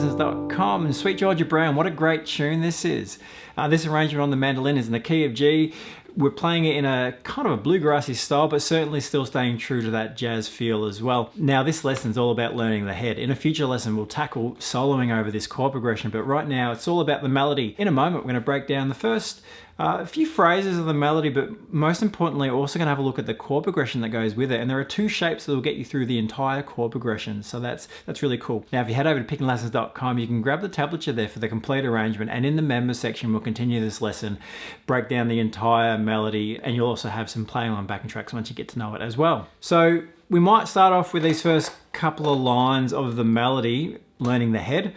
pickinglessons.com. And Sweet Georgia Brown, what a great tune this is. This arrangement on the mandolin is in the key of G. We're playing it in a kind of a bluegrassy style, but certainly still staying true to that jazz feel as well. Now, this lesson's all about learning the head. In a future lesson, we'll tackle soloing over this chord progression, but right now it's all about the melody. In a moment, we're going to break down the first few phrases of the melody, but most importantly, we're also going to have a look at the chord progression that goes with it. And there are two shapes that will get you through the entire chord progression. So that's really cool. Now, if you head over to pickinglessons.com, you can grab the tablature there for the complete arrangement. And in the members section, we'll continue this lesson, break down the entire melody, and you'll also have some playing on backing tracks once you get to know it as well. So we might start off with these first couple of lines of the melody, learning the head.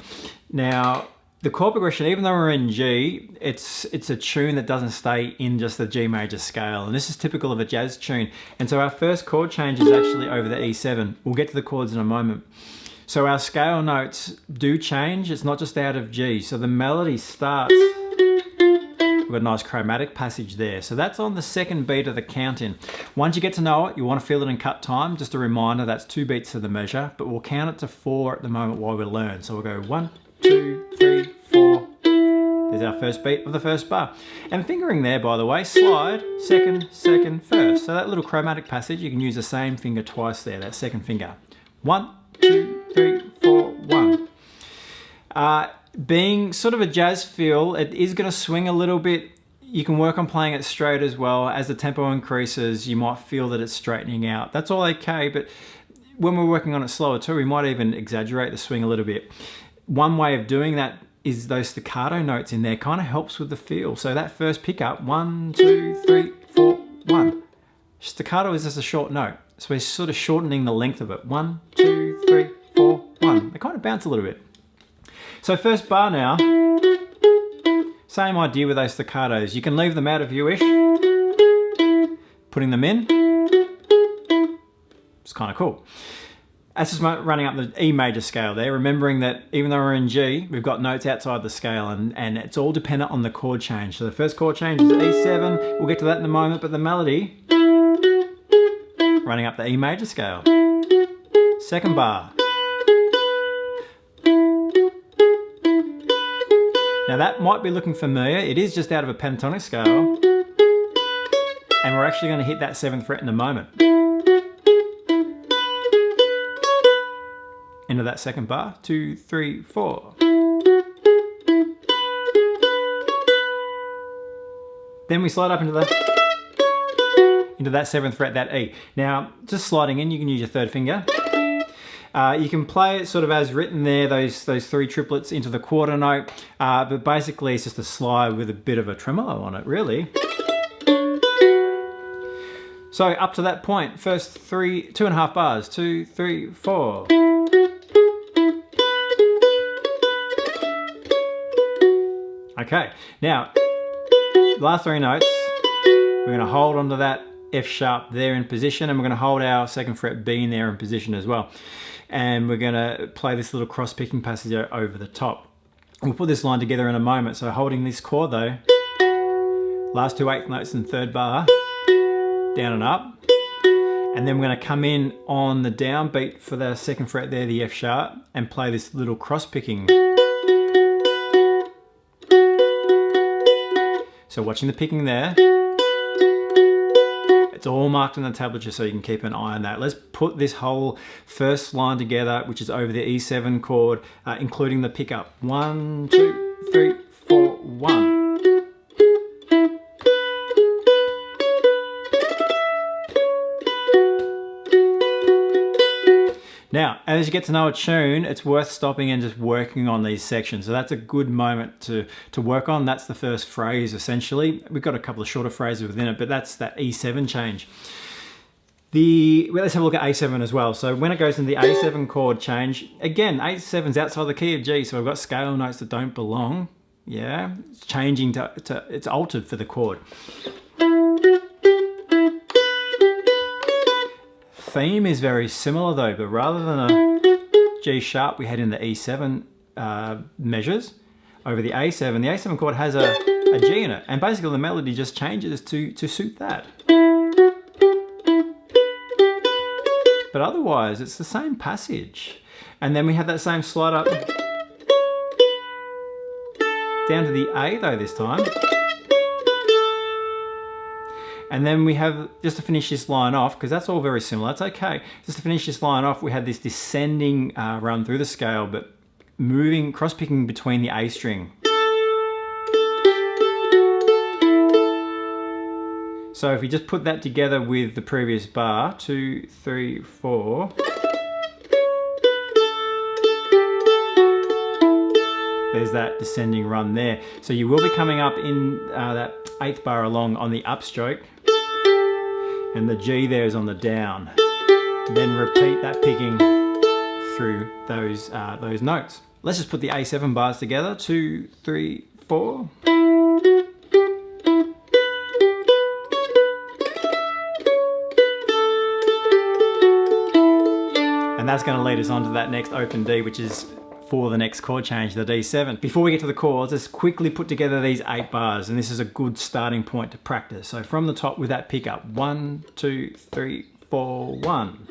Now, the chord progression, even though we're in G, it's a tune that doesn't stay in just the G major scale. And this is typical of a jazz tune. And so our first chord change is actually over the E7. We'll get to the chords in a moment. So our scale notes do change. It's not just out of G. So the melody starts, we've got a nice chromatic passage there. So that's on the second beat of the count-in. Once you get to know it, you want to feel it in cut time. Just a reminder, that's 2 beats to the measure, but we'll count it to 4 at the moment while we learn. So we'll go 1, 2, 3, 4. There's our first beat of the first bar. And fingering there, by the way, slide, second, second, first. So that little chromatic passage, you can use the same finger twice there, that second finger. 1, 2, 3, 4, 1. Being sort of a jazz feel, it is going to swing a little bit. You can work on playing it straight as well. As the tempo increases, you might feel that it's straightening out. That's all okay, but when we're working on it slower too, we might even exaggerate the swing a little bit. One way of doing that is those staccato notes in there kind of helps with the feel. So that first pickup, 1, 2, 3, 4, 1. Staccato is just a short note. So we're sort of shortening the length of it. 1, 2, 3, 4, 1. They kind of bounce a little bit. So first bar now, same idea with those staccatos. You can leave them out if you wish. Putting them in, it's kind of cool. That's just running up the E major scale there, remembering that even though we're in G, we've got notes outside the scale and it's all dependent on the chord change. So the first chord change is E7, we'll get to that in a moment, but the melody, running up the E major scale. Second bar. Now that might be looking familiar, it is just out of a pentatonic scale, and we're actually going to hit that 7th fret in a moment. Into that second bar, 2, 3, 4. Then we slide up into that 7th fret, that E. Now, just sliding in, you can use your third finger. You can play it sort of as written there, those 3 triplets into the quarter note, but basically it's just a slide with a bit of a tremolo on it, really. So up to that point, first 2.5 bars, 2, 3, 4. Okay, now, last 3 notes, we're going to hold onto that F sharp there in position, and we're going to hold our 2nd fret B in there in position as well. And we're going to play this little cross picking passage over the top. We'll put this line together in a moment. So holding this chord though, last 2 8th notes in 3rd bar, down and up. And then we're going to come in on the downbeat for the 2nd fret there, the F sharp, and play this little cross picking. So watching the picking there, it's all marked on the tablature so you can keep an eye on that. Let's put this whole first line together, which is over the E7 chord, including the pickup. 1, 2, 3, 4, 1. Now, as you get to know a tune, it's worth stopping and just working on these sections. So that's a good moment to work on. That's the first phrase, essentially. We've got a couple of shorter phrases within it, but that's that E7 change. Let's have a look at A7 as well. So when it goes into the A7 chord change, again, A7's outside the key of G, so we've got scale notes that don't belong. Yeah, it's changing it's altered for the chord. Theme is very similar though, but rather than a G sharp we had in the E7 measures, over the A7 chord has a G in it, and basically the melody just changes to suit that. But otherwise it's the same passage. And then we have that same slide up Down to the A though this time. And then we have, just to finish this line off, because that's all very similar, that's okay. Just to finish this line off, we had this descending run through the scale, but moving, cross-picking between the A string. So if you just put that together with the previous bar, 2, 3, 4. There's that descending run there. So you will be coming up in that 8th bar along on the upstroke, and the G there is on the down. Then repeat that picking through those notes. Let's just put the A7 bars together, 2, 3, 4. And that's going to lead us on to that next open D, which is for the next chord change, the D7. Before we get to the chords, let's quickly put together these 8 bars, and this is a good starting point to practice. So from the top with that pickup, 1, 2, 3, 4, 1.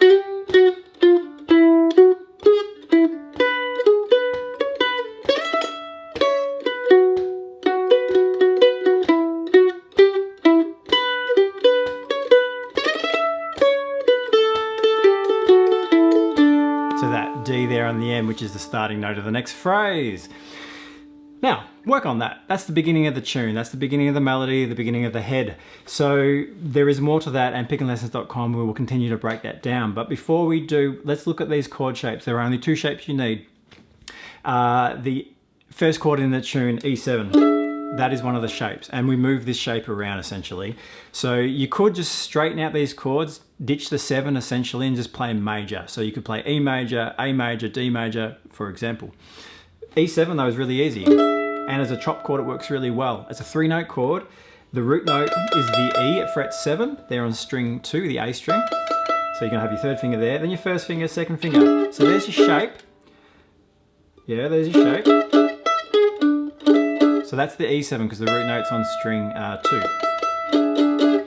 D there on the end, which is the starting note of the next phrase. Now, work on that. That's the beginning of the tune. That's the beginning of the melody, the beginning of the head. So there is more to that, and pickinglessons.com, we will continue to break that down. But before we do, let's look at these chord shapes. There are only 2 shapes you need. The first chord in the tune, E7, that is one of the shapes, and we move this shape around essentially. So you could just straighten out these chords, ditch the 7 essentially, and just play major. So you could play E major, A major, D major, for example. E7 though is really easy, and as a chop chord it works really well. It's a 3-note chord. The root note is the E at fret 7, there on string 2, the A string. So you're gonna have your 3rd finger there, then your 1st finger, 2nd finger. So there's your shape. Yeah, there's your shape. So that's the E7 because the root note's on string 2.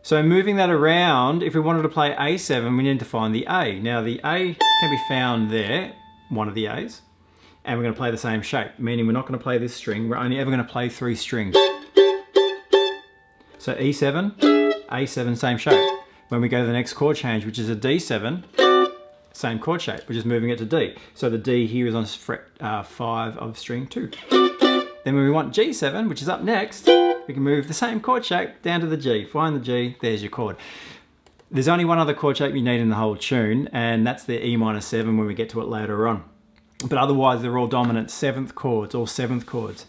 So moving that around, if we wanted to play A7, we need to find the A. Now the A can be found there, one of the A's, and we're going to play the same shape, meaning we're not going to play this string, we're only ever going to play 3 strings. So E7, A7, same shape. When we go to the next chord change, which is a D7, same chord shape, we're just moving it to D. So the D here is on fret 5 of string 2. Then when we want G7, which is up next, we can move the same chord shape down to the G. Find the G, there's your chord. There's only one other chord shape you need in the whole tune, and that's the E minor 7 when we get to it later on. But otherwise, they're all dominant 7th chords, all 7th chords.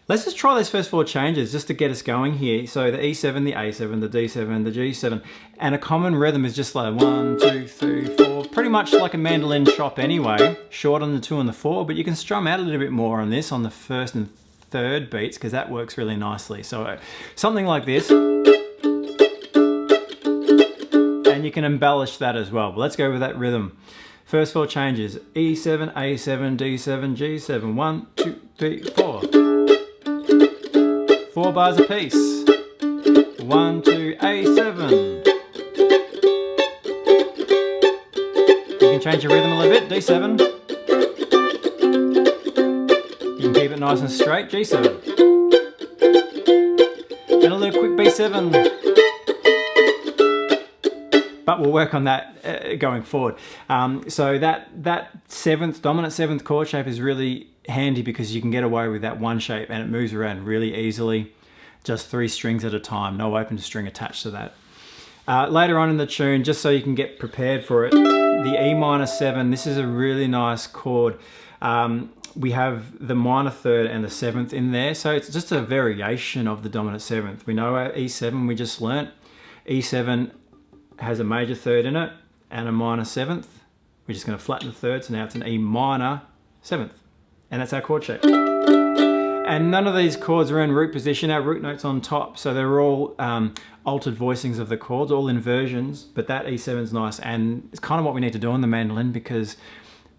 Let's just try those first 4 changes just to get us going here. So the E7, the A7, the D7, the G7, and a common rhythm is just like 1, 2, 3, 4, pretty much like a mandolin chop anyway, short on the 2 and the 4, but you can strum out a little bit more on this on the 1st and 3rd beats because that works really nicely. So something like this, and you can embellish that as well. But let's go with that rhythm. First 4 changes, E7, A7, D7, G7, 1, 2, 3, 4. 4 bars a piece. 1, 2, A7. You can change your rhythm a little bit, D7. You can keep it nice and straight, G7. And a little quick B7. But we'll work on that going forward. So that dominant 7th chord shape is really handy because you can get away with that one shape and it moves around really easily. Just 3 strings at a time, no open string attached to that. Later on in the tune, just so you can get prepared for it, the E minor 7, this is a really nice chord. We have the minor 3rd and the 7th in there, so it's just a variation of the dominant 7th. We know our E7 we just learnt. E7 has a major 3rd in it and a minor 7th. We're just going to flatten the 3rd, so now it's an E minor 7th. And that's our chord shape. And none of these chords are in root position. Our root note's on top, so they're all altered voicings of the chords, all inversions, but that E7's nice, and it's kind of what we need to do on the mandolin because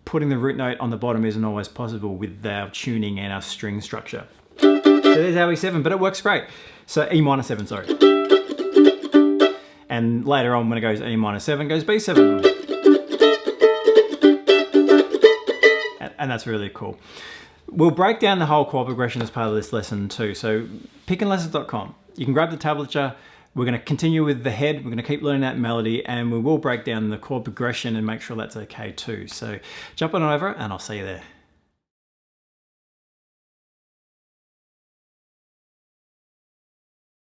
putting the root note on the bottom isn't always possible with our tuning and our string structure. So there's our E7, but it works great. So E minor 7, sorry. And later on when it goes E minor 7, goes B7. And that's really cool. We'll break down the whole chord progression as part of this lesson too. So pickinglessons.com. You can grab the tablature. We're going to continue with the head. We're going to keep learning that melody, and we will break down the chord progression and make sure that's okay too. So jump on over and I'll see you there.